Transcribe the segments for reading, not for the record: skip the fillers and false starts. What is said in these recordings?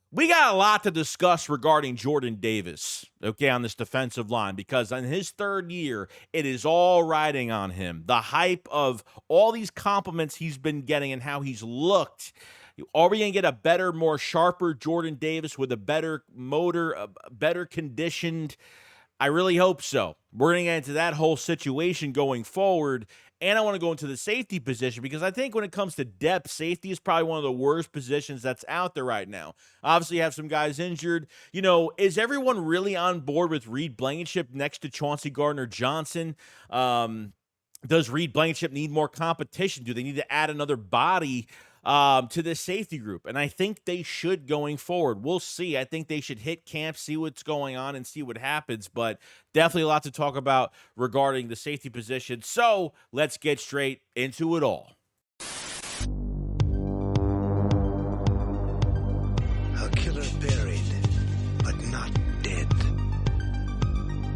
We got a lot to discuss regarding Jordan Davis, okay, on this defensive line, because in his third year, it is all riding on him. The hype of all these compliments he's been getting and how he's looked. Are we going to get a better, more sharper Jordan Davis with a better motor, a better conditioned? I really hope so. We're going to get into that whole situation going forward. And I want to go into the safety position because I think when it comes to depth, safety is probably one of the worst positions that's out there right now. Obviously, you have some guys injured. Is everyone really on board with Reed Blankenship next to Chauncey Gardner-Johnson? Does Reed Blankenship need more competition? Do they need to add another body to this safety group? And I think they should going forward. We'll see. I think they should hit camp, see what's going on, and see what happens. But definitely a lot to talk about regarding the safety position. So let's get straight into it all. A killer buried, but not dead.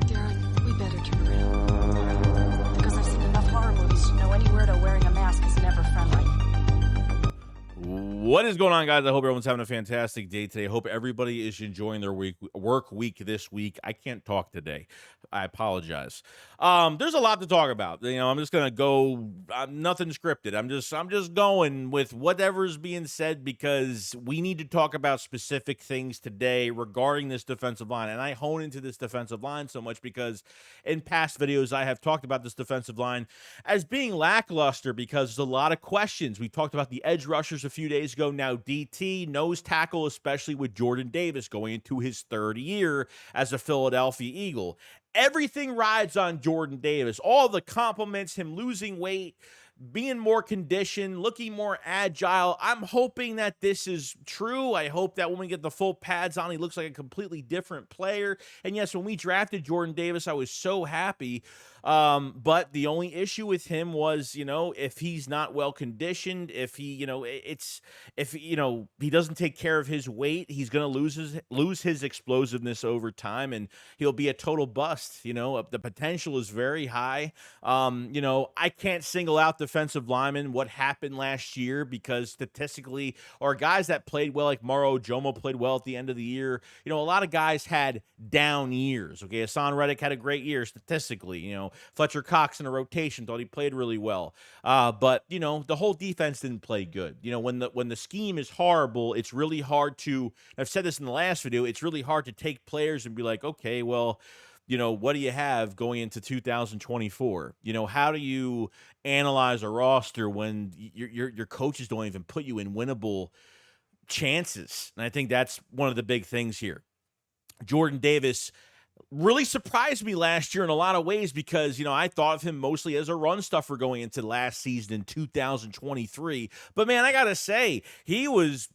Darren, we better turn around. Because I've seen enough horror movies to know any weirdo wearing a mask is never friendly. What is going on, guys? I hope everyone's having a fantastic day today. I hope everybody is enjoying their work week this week. I can't talk today. I apologize. There's a lot to talk about. I'm just gonna go. Nothing scripted. I'm just going with whatever's being said because we need to talk about specific things today regarding this defensive line. And I hone into this defensive line so much because in past videos I have talked about this defensive line as being lackluster because there's a lot of questions. We talked about the edge rushers a few days ago. Now DT, nose tackle, especially with Jordan Davis going into his third year as a Philadelphia Eagle. Everything rides on Jordan Davis. All the compliments, him losing weight, being more conditioned, looking more agile. I'm hoping that this is true. I hope that when we get the full pads on, he looks like a completely different player. And yes, when we drafted Jordan Davis, I was so happy. But the only issue with him was, if he's not well conditioned, if he, he doesn't take care of his weight, he's going to lose his explosiveness over time, and he'll be a total bust. The potential is very high. I can't single out defensive linemen what happened last year because statistically, or guys that played well, like Maro Jomo played well at the end of the year. A lot of guys had down years. Okay, HaasonReddick had a great year statistically. Fletcher Cox in a rotation thought he played really well. But the whole defense didn't play good. When the scheme is horrible, it's really hard to, I've said this in the last video, it's really hard to take players and be like, okay, well, what do you have going into 2024? How do you analyze a roster when your coaches don't even put you in winnable chances? And I think that's one of the big things here. Jordan Davis really surprised me last year in a lot of ways because, I thought of him mostly as a run stuffer going into last season in 2023. But man, I got to say, his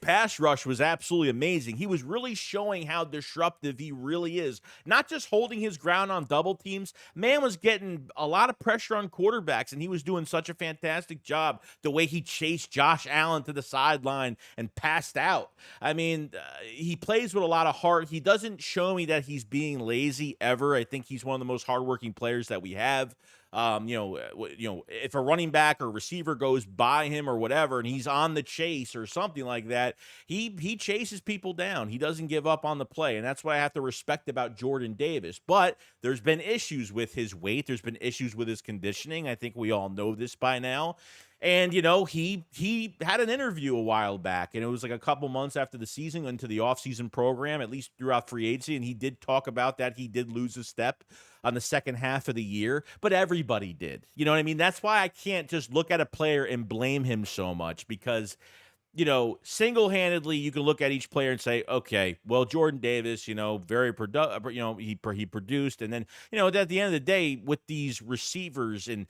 pass rush was absolutely amazing. He was really showing how disruptive he really is. Not just holding his ground on double teams. Man was getting a lot of pressure on quarterbacks, and he was doing such a fantastic job the way he chased Josh Allen to the sideline and passed out. I mean, he plays with a lot of heart. He doesn't show me that he's being lazy ever. I think he's one of the most hardworking players that we have. If a running back or receiver goes by him or whatever, and he's on the chase or something like that, he chases people down. He doesn't give up on the play, and that's what I have to respect about Jordan Davis. But there's been issues with his weight. There's been issues with his conditioning. I think we all know this by now. And, he had an interview a while back, and it was like a couple months after the season into the offseason program, at least throughout free agency, and he did talk about that. He did lose a step on the second half of the year, but everybody did. You know what I mean? That's why I can't just look at a player and blame him so much because, single-handedly, you can look at each player and say, okay, well, Jordan Davis, very productive, he produced. And then, at the end of the day, with these receivers and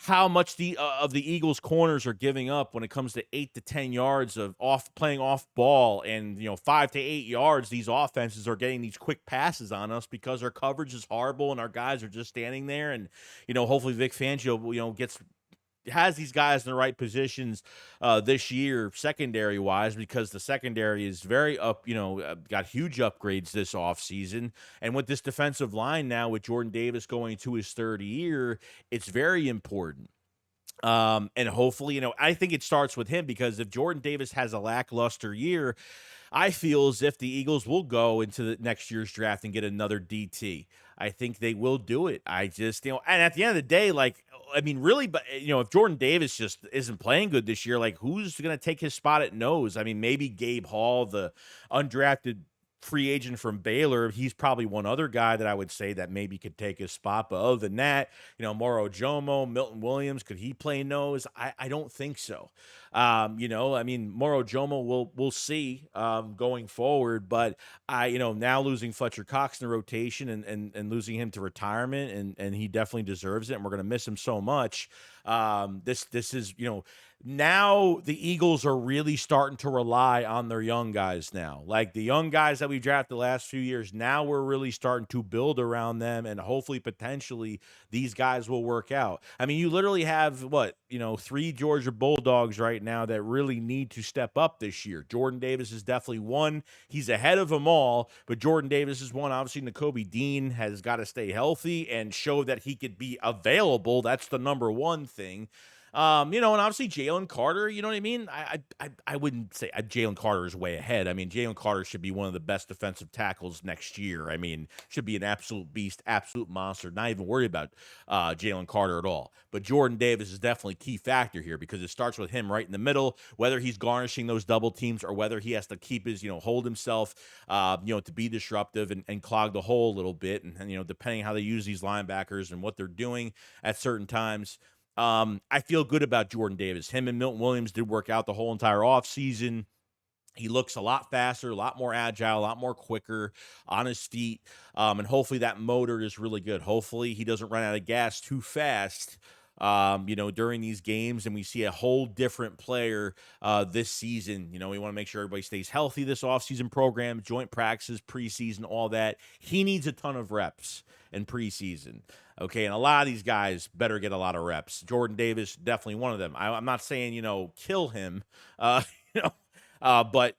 how much of the Eagles corners are giving up when it comes to 8 to 10 yards of playing off ball and 5 to 8 yards, these offenses are getting these quick passes on us because our coverage is horrible and our guys are just standing there. And hopefully Vic Fangio has these guys in the right positions this year, secondary wise, because the secondary is very up, got huge upgrades this offseason. And with this defensive line now, with Jordan Davis going to his third year, it's very important. And hopefully, I think it starts with him because if Jordan Davis has a lackluster year, I feel as if the Eagles will go into the next year's draft and get another DT. I think they will do it. I just, and at the end of the day, like, I mean, really, but if Jordan Davis just isn't playing good this year, like, who's going to take his spot at nose? I mean, maybe Gabe Hall, the undrafted free agent from Baylor. He's probably one other guy that I would say that maybe could take his spot. But other than that, Moro Jomo, Milton Williams, could he play nose? I don't think so. I mean, Moro Jomo, we'll see going forward. But now losing Fletcher Cox in the rotation and losing him to retirement, and he definitely deserves it. And we're going to miss him so much. This is, now the Eagles are really starting to rely on their young guys now. Like the young guys that we drafted the last few years, now we're really starting to build around them, and hopefully, potentially, these guys will work out. I mean, you literally have, 3 Georgia Bulldogs right now that really need to step up this year. Jordan Davis is definitely one. He's ahead of them all, but Jordan Davis is one. Obviously, Nakobe Dean has got to stay healthy and show that he could be available. That's the number one thing. And obviously Jalen Carter, you know what I mean? I wouldn't say Jalen Carter is way ahead. I mean, Jalen Carter should be one of the best defensive tackles next year. I mean, should be an absolute beast, absolute monster. Not even worried about Jalen Carter at all. But Jordan Davis is definitely a key factor here because it starts with him right in the middle, whether he's garnishing those double teams or whether he has to keep his, hold himself, to be disruptive and clog the hole a little bit. And depending how they use these linebackers and what they're doing at certain times. I feel good about Jordan Davis. Him and Milton Williams did work out the whole entire offseason. He looks a lot faster, a lot more agile, a lot more quicker on his feet. And hopefully that motor is really good. Hopefully he doesn't run out of gas too fast, during these games, and we see a whole different player this season. We want to make sure everybody stays healthy this offseason program, joint practices, preseason, all that. He needs a ton of reps in preseason. Okay, and a lot of these guys better get a lot of reps. Jordan Davis, definitely one of them. I'm not saying, kill him, but,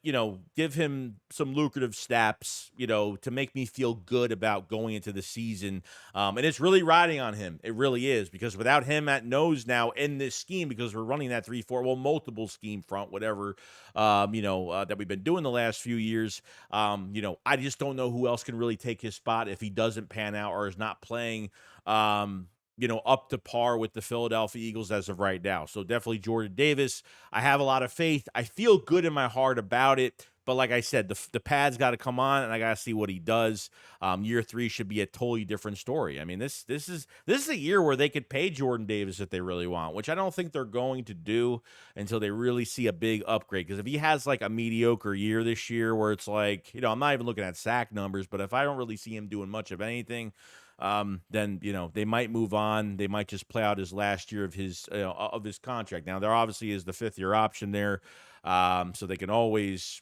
give him some lucrative snaps, to make me feel good about going into the season. And it's really riding on him. It really is, because without him at nose now in this scheme, because we're running that 3-4, multiple scheme front, whatever, that we've been doing the last few years, I just don't know who else can really take his spot if he doesn't pan out or is not playing, up to par with the Philadelphia Eagles as of right now. So definitely Jordan Davis. I have a lot of faith. I feel good in my heart about it. But like I said, the pad's got to come on, and I got to see what he does. Year 3 should be a totally different story. I mean, this is a year where they could pay Jordan Davis if they really want, which I don't think they're going to do until they really see a big upgrade. Because if he has like a mediocre year this year where it's like, I'm not even looking at sack numbers, but if I don't really see him doing much of anything, then they might move on. They might just play out his last year of his contract. Now there obviously is the 5th-year option there, so they can always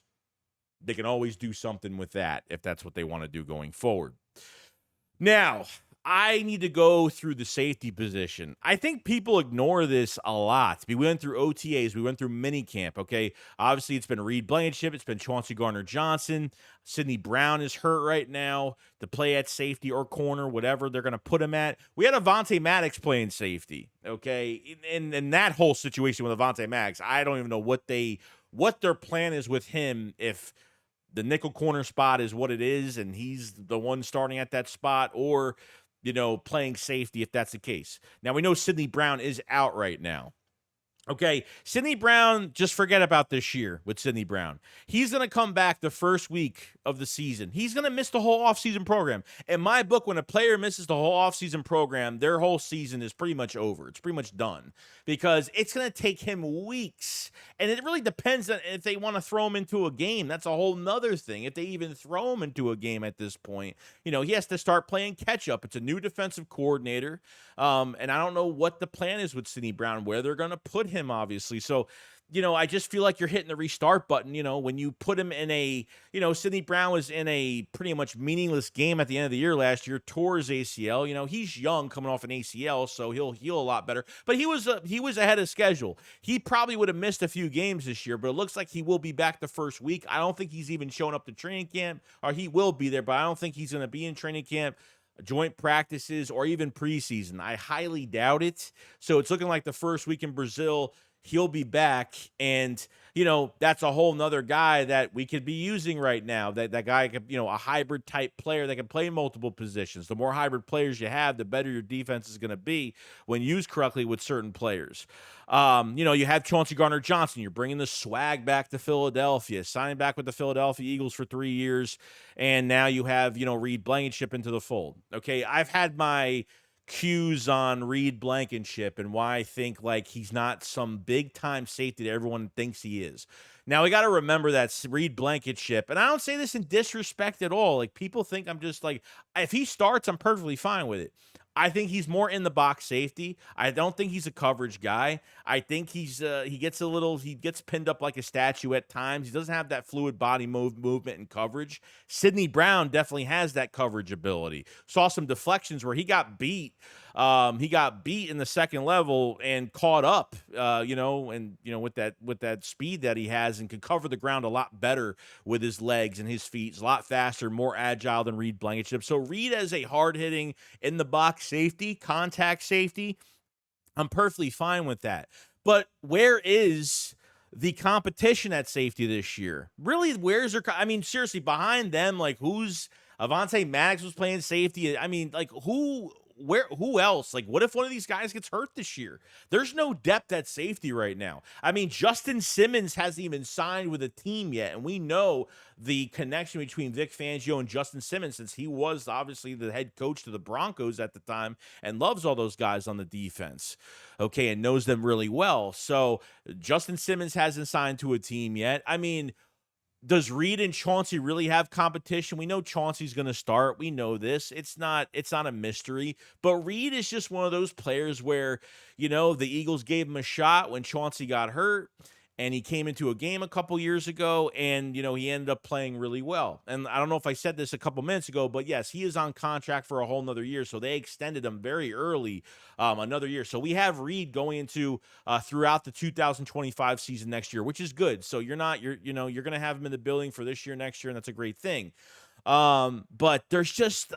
do something with that if that's what they want to do going forward. Now, I need to go through the safety position. I think people ignore this a lot. We went through OTAs. We went through minicamp, okay? Obviously, it's been Reed Blankenship. It's been Chauncey Gardner-Johnson. Sidney Brown is hurt right now to play at safety or corner, whatever they're going to put him at. We had Avonte Maddox playing safety, okay? In that whole situation with Avonte Maddox, I don't even know what their plan is with him if the nickel corner spot is what it is and he's the one starting at that spot, or playing safety if that's the case. Now, we know Sidney Brown is out right now. Okay, Sidney Brown, just forget about this year with Sidney Brown. He's going to come back the first week of the season. He's going to miss the whole offseason program. In my book, when a player misses the whole offseason program, their whole season is pretty much over. It's pretty much done because it's going to take him weeks. And it really depends on if they want to throw him into a game. That's a whole nother thing. If they even throw him into a game at this point, he has to start playing catch up. It's a new defensive coordinator. And I don't know what the plan is with Sidney Brown, where they're going to put him, obviously. So, I just feel like you're hitting the restart button, when you put him in a, Sidney Brown was in a pretty much meaningless game at the end of the year last year, tore his ACL. He's young coming off an ACL, so he'll heal a lot better. But he was ahead of schedule. He probably would have missed a few games this year, but it looks like he will be back the first week. I don't think he's even showing up to training camp, or he will be there, but I don't think he's going to be in training camp, joint practices, or even preseason. I highly doubt it. So it's looking like the first week in Brazil, he'll be back. And, that's a whole nother guy that we could be using right now. That guy could, a hybrid type player that can play multiple positions. The more hybrid players you have, the better your defense is going to be when used correctly with certain players. You have Chauncey Gardner-Johnson. You're bringing the swag back to Philadelphia, signing back with the Philadelphia Eagles for 3 years. And now you have, Reed Blankenship into the fold. Okay, I've had my cues on Reed Blankenship and why I think like he's not some big time safety that everyone thinks he is. Now we got to remember that Reed Blankenship, and I don't say this in disrespect at all. Like people think I'm just like, if he starts, I'm perfectly fine with it. I think he's more in the box safety. I don't think he's a coverage guy. I think he gets pinned up like a statue at times. He doesn't have that fluid body movement and coverage. Sidney Brown definitely has that coverage ability. Saw some deflections where he got beat. He got beat in the second level and caught up, with that speed that he has, and could cover the ground a lot better with his legs and his feet. He's a lot faster, more agile than Reed Blankenship. So Reed as a hard-hitting in the box safety, contact safety, I'm perfectly fine with that. But where is the competition at safety this year? Really, where's their? I mean, seriously, behind them, like who's Avonte Maddox was playing safety? I mean, like who else? Like, what if one of these guys gets hurt this year? There's no depth at safety right now. I mean, Justin Simmons hasn't even signed with a team yet, and we know the connection between Vic Fangio and Justin Simmons, since he was obviously the head coach to the Broncos at the time and loves all those guys on the defense, okay, and knows them really well. So Justin Simmons hasn't signed to a team yet. I mean, does Reed and Chauncey really have competition? We know Chauncey's going to start. We know this. It's not a mystery. But Reed is just one of those players where, the Eagles gave him a shot when Chauncey got hurt, and he came into a game a couple years ago, and, he ended up playing really well. And I don't know if I said this a couple minutes ago, but yes, he is on contract for a whole nother year. So they extended him very early, another year. So we have Reed going into throughout the 2025 season next year, which is good. So you're going to have him in the building for this year, next year, and that's a great thing. But there's just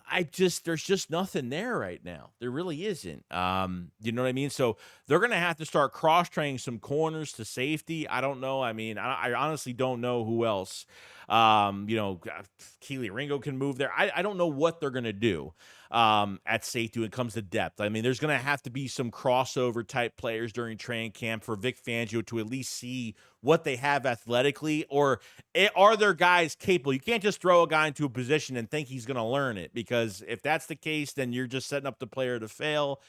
nothing there right now. There really isn't. You know what I mean? So they're going to have to start cross-training some corners to safety. I don't know. I mean, I honestly don't know who else. Keely Ringo can move there. I don't know what they're going to do at safety when it comes to depth. I mean, there's going to have to be some crossover type players during training camp for Vic Fangio to at least see what they have athletically, or are there guys capable? You can't just throw a guy into a position and think he's going to learn it, because if that's the case, then you're just setting up the player to fail.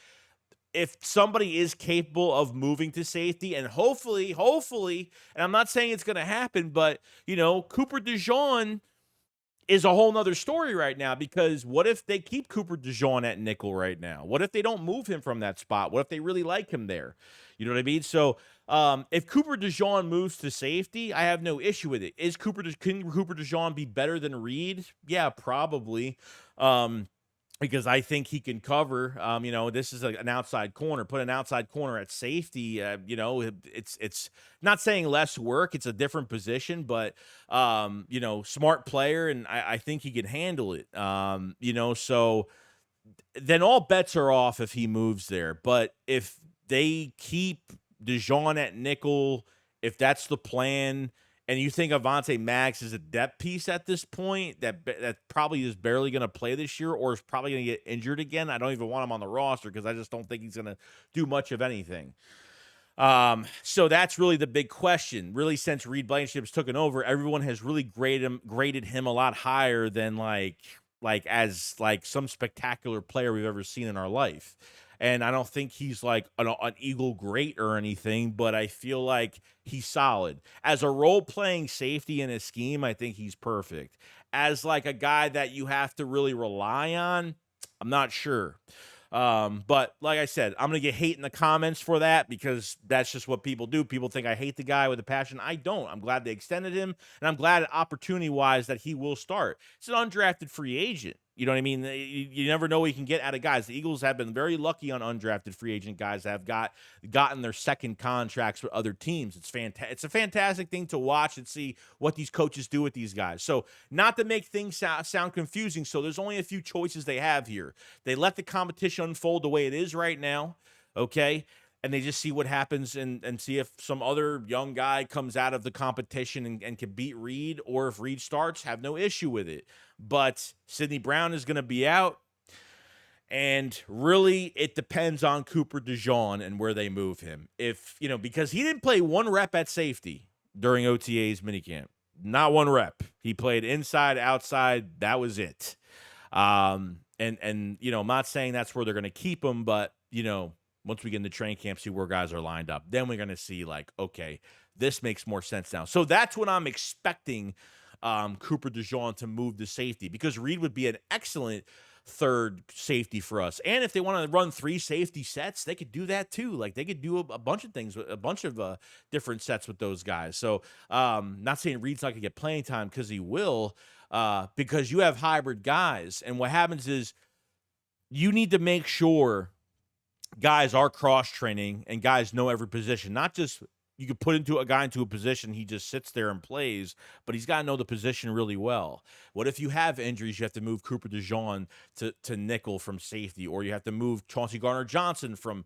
If somebody is capable of moving to safety, and hopefully, and I'm not saying it's going to happen, but, Cooper DeJean is a whole nother story right now, because what if they keep Cooper DeJean at nickel right now? What if they don't move him from that spot? What if they really like him there? You know what I mean? So if Cooper DeJean moves to safety, I have no issue with it. Can Cooper DeJean be better than Reed? Yeah, probably. Because I think he can cover. This is an outside corner. Put an outside corner at safety. It's not saying less work. It's a different position, but smart player, and I think he can handle it. So then all bets are off if he moves there. But if they keep DeJean at nickel, if that's the plan, and you think Avonte Maddox is a depth piece at this point that probably is barely going to play this year, or is probably going to get injured again, I don't even want him on the roster because I just don't think he's going to do much of anything. So that's really the big question. Really, since Reed Blankenship's taken over, everyone has really graded him a lot higher than like as some spectacular player we've ever seen in our life. And I don't think he's like an Eagle great or anything, but I feel like he's solid. As a role-playing safety in a scheme, I think he's perfect. As like a guy that you have to really rely on, I'm not sure. But like I said, I'm going to get hate in the comments for that, because that's just what people do. People think I hate the guy with a passion. I don't. I'm glad they extended him, and I'm glad opportunity-wise that he will start. It's an undrafted free agent. You know what I mean? You never know what you can get out of guys. The Eagles have been very lucky on undrafted free agent guys that have gotten their second contracts with other teams. It's a fantastic thing to watch and see what these coaches do with these guys. So not to make things sound confusing, so there's only a few choices they have here. They let the competition unfold the way it is right now, okay? and they just see what happens and see if some other young guy comes out of the competition and can beat Reed, or if Reed starts, have no issue with it. But Sidney Brown is going to be out. And really, it depends on Cooper DeJean and where they move him. If, because he didn't play one rep at safety during OTA's minicamp. Not one rep. He played inside, outside. That was it. And I'm not saying that's where they're going to keep him, but, once we get into training camp, see where guys are lined up, then we're going to see, like, okay, this makes more sense now. So that's what I'm expecting Cooper DeJean to move to safety, because Reed would be an excellent third safety for us. And if they want to run 3 safety sets, they could do that too. Like, they could do a bunch of things, a bunch of different sets with those guys. So not saying Reed's not going to get playing time, because he will, because you have hybrid guys. And what happens is you need to make sure guys are cross-training and guys know every position. Not just you could put a guy into a position, he just sits there and plays, but he's got to know the position really well. What if you have injuries? You have to move Cooper DeJean to nickel from safety, or you have to move Chauncey Gardner-Johnson from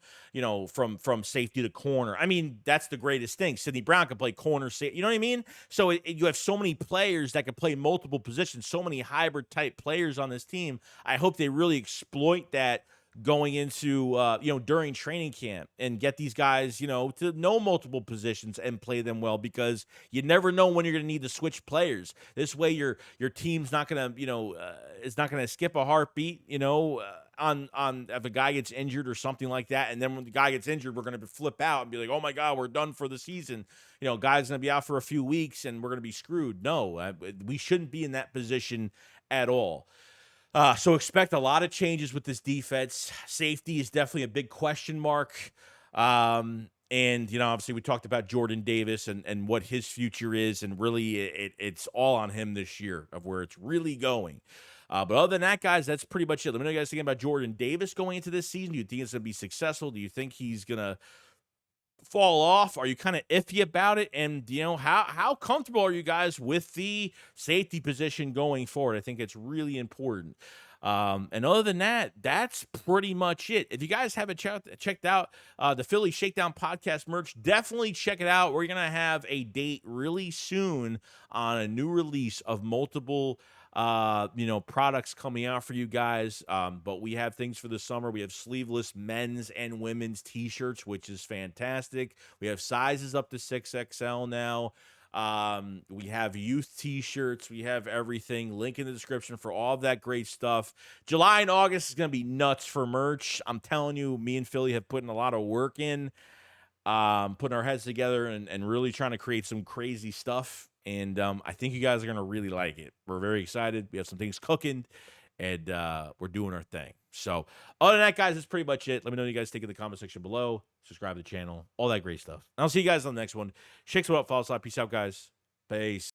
safety to corner. I mean, that's the greatest thing. Sidney Brown can play corner, you know what I mean? So you have so many players that can play multiple positions, so many hybrid-type players on this team. I hope they really exploit that going into, during training camp, and get these guys, to know multiple positions and play them well, because you never know when you're going to need to switch players. This way, your team's not going to, it's not going to skip a heartbeat, on if a guy gets injured or something like that. And then when the guy gets injured, we're going to flip out and be like, oh my God, we're done for the season. Guy's going to be out for a few weeks and we're going to be screwed. No, we shouldn't be in that position at all. So expect a lot of changes with this defense. Safety is definitely a big question mark. And, obviously we talked about Jordan Davis and what his future is. And really it's all on him this year of where it's really going. But other than that, guys, that's pretty much it. Let me know what you guys think about Jordan Davis going into this season. Do you think it's going to be successful? Do you think he's going to fall off? Are you kind of iffy about it? And how comfortable are you guys with the safety position going forward? I think it's really important. And other than that, that's pretty much it. If you guys haven't checked out the Philly Shakedown podcast merch, definitely check it out. We're gonna have a date really soon on a new release of multiple products coming out for you guys. But we have things for the summer. We have sleeveless men's and women's t-shirts, which is fantastic. We have sizes up to 6XL now. We have youth t-shirts. We have everything. Link in the description for all of that great stuff. July and August is going to be nuts for merch. I'm telling you, me and Philly have put in a lot of work in, putting our heads together and really trying to create some crazy stuff. And I think you guys are going to really like it. We're very excited. We have some things cooking, and we're doing our thing. So other than that, guys, that's pretty much it. Let me know what you guys think in the comment section below. Subscribe to the channel, all that great stuff. And I'll see you guys on the next one. Shakes what up, follow us. Peace out, guys. Peace.